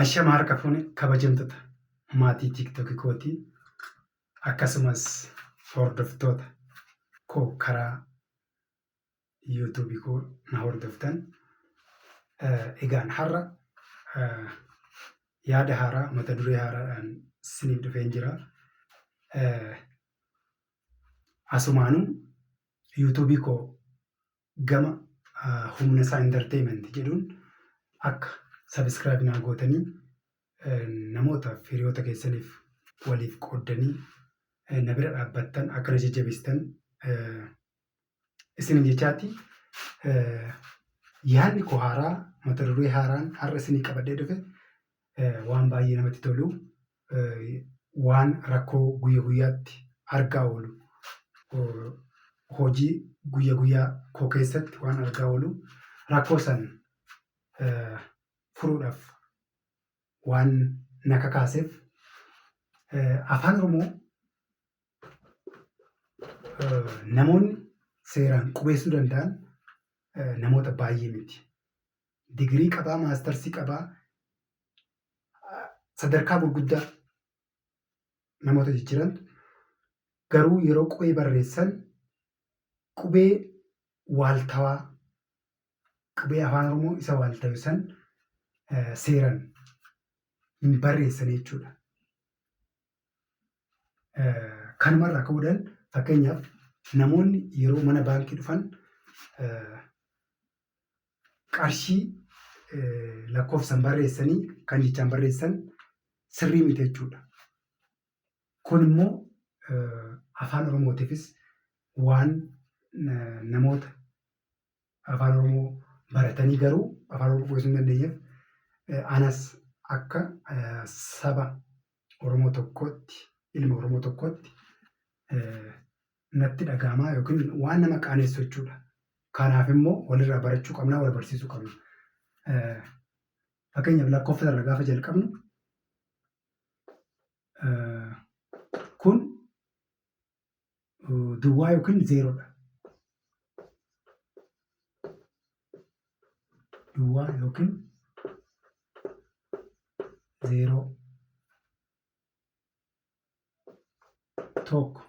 Ashama harka fuune kabajamtoota maatii TikTokii kootii akkasumas hordoftoota koo karaa yuutuubii koo na hordoftan. Egaan har'a yaada haaraa mata duree haaraadhaan isiniif dhufeen jira. Asumaanuu yuutuubii koo gama humna isaa entertainment jedhuun akka sabiskiraayib naa gootanii namootaaf hiriyoota keessaniif waliif qooddanii na bira dhaabbattan akka na jajjabeessitan isinin jechaati. Yaadni koo haaraa mata duree haaraan har'a isinii qabadhee dhufe waan baay'ee namatti tolu, waan rakkoo guyya guyyaatti argaa oolu, hojii guyya guyyaa koo keessatti waan argaa oolu rakkoo san furuudhaaf waan na kakaaseef afaan Oromoo namoonni seeraan qubeessuu danda'an namoota baay'ee miti. Digirii qabaa, maastarsii qabaa, sadarkaa gurguddaa namoota jijjiiran garuu yeroo qubee barreessan qubee waaltawaa, qubee afaan Oromoo isa waaltawe san seeraan hin barreessan jechuudha. Kanumarraa ka'uudhaan fakkeenyaaf namoonni yeroo mana baankii dhufan qarshii lakkoofsan barreessanii kan jechaan barreessan sirrii miti jechuudha. Kun immoo afaan Oromootiifis waan namoota afaan Oromoo baratanii garuu afaan Oromoo qubeessuu hin dandeenyeef anas akka saba Oromoo tokkootti, ilma Oromoo tokkootti natti dhaga'amaa yookiin waan nama qaanessu jechuudha. Kanaaf immoo walirraa barachuu qabna, wal barsiisuu qabna. Fakkeenyaaf lakkoofsa irraa gaafa jalqabnu kun duwwaa yookiin zeeroodha. Duwwaa yookiin zeeroo, tokko,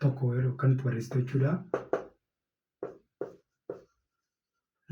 tokko yeroo akkanatti barreessitu jechuudha.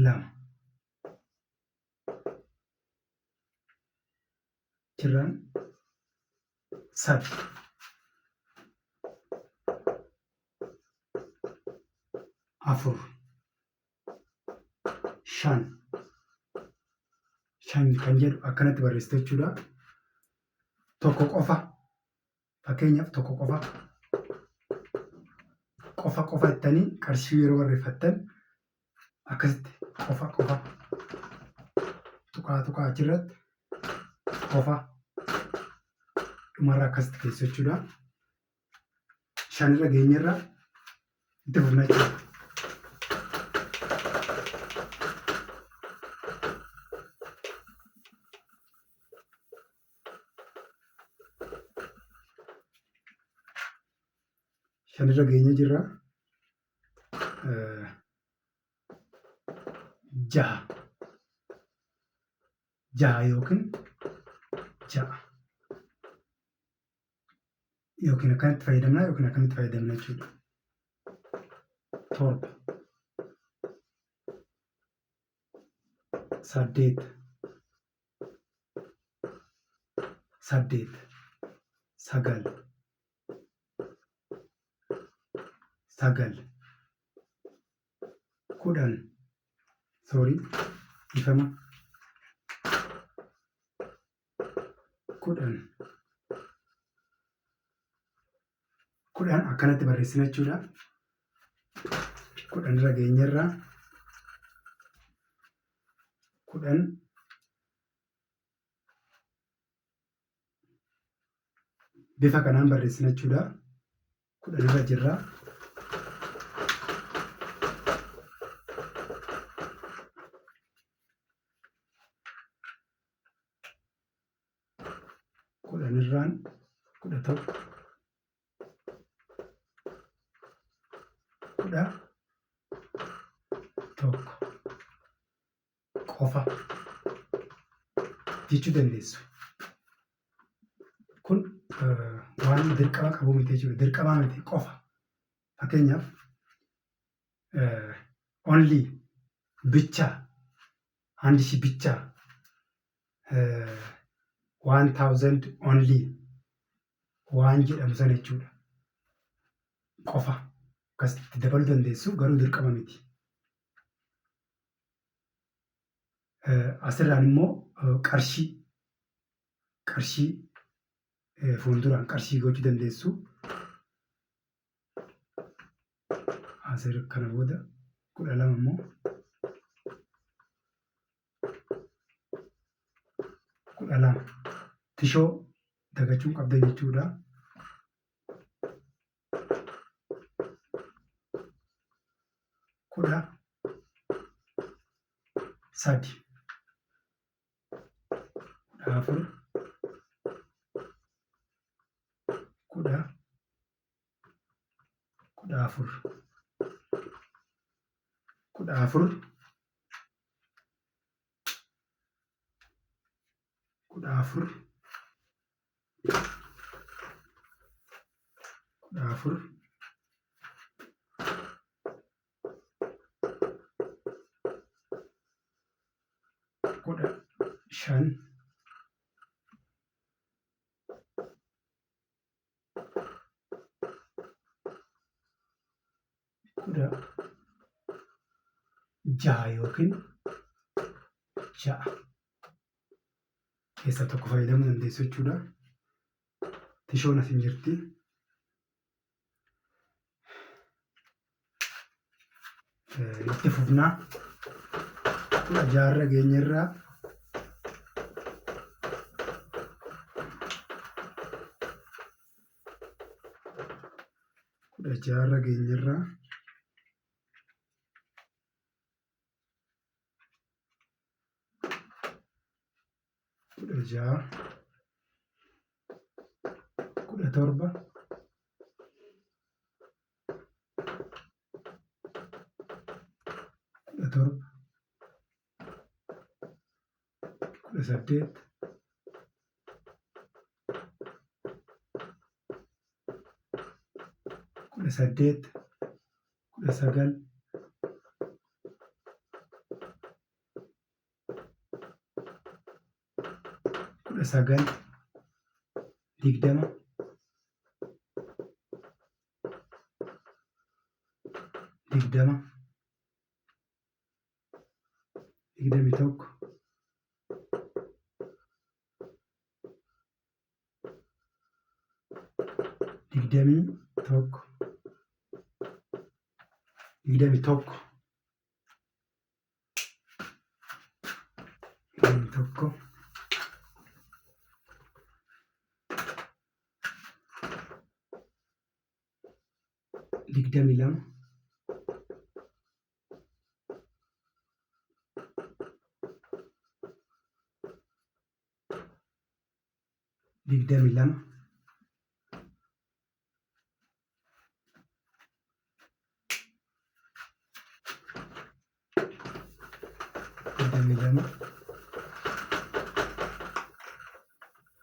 Lama, jiraan sadi, afur, shan kan jedhu akkanatti barreessitu jechuudha. Tokko qofa, fakkeenyaaf tokko qofa jettanii qarshii yeroo barreeffattan akkasitti qofa tuqaa achirratti qofa dhumarraa akkasitti keessu jechuudha. Shanirra geenyerra itti fufna jechuudha. Shanirra geenye jirra. Jaha yookiin ja'a yookiin akkanatti fayyadamna yookiin akkamitti fayyadamna jechuudha. Torba, saddeet, sagal, kudhan, kudhan akkanatti barreessina jechuudha. Kudhanirra geenyerra kudhan bifa kanaan barreessina jechuudha. Kudhanirra jirra. Kudhanirraan kudha tokko, kudha tokko, qofa jechuu dandeessu. Kun waan dirqama qabu miti jechuudha. Dirqamaa miti qofa. Fakkeenyaaf only ብቻ አንድ ሺህ ብቻ 1000 only waan jedhamu sana jechuudha. Qofa akkasitti dabaluu dandeessu garuu dirqama miti. Asirraan immoo qarshii fuulduraan qarshii gochuu dandeessu. Asir kana booda 12 immoo 12 tishoo dagachuun qabda jechuudha. Kudha sadi afur kudha afur kudha shan kudha jaha yookiin ja'a keessaa tokko fayyadamuu dandeessu jechuudha. Tishoon as hin jirti. Itti fufnaa 16 geenyerraa 16 geenyerraa 16 17 18 19 20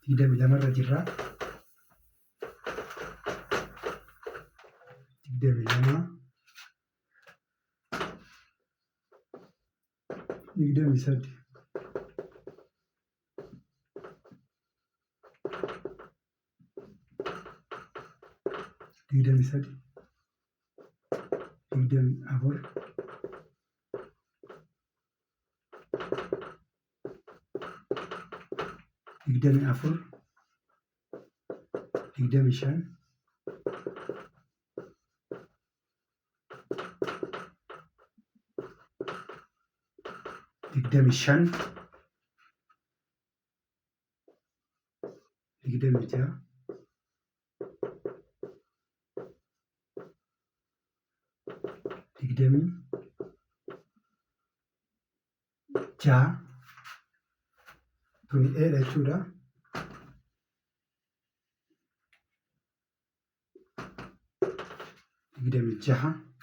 21 irra jirra. 22 23 24 25 jaha tuni dheedha jechuudha. 26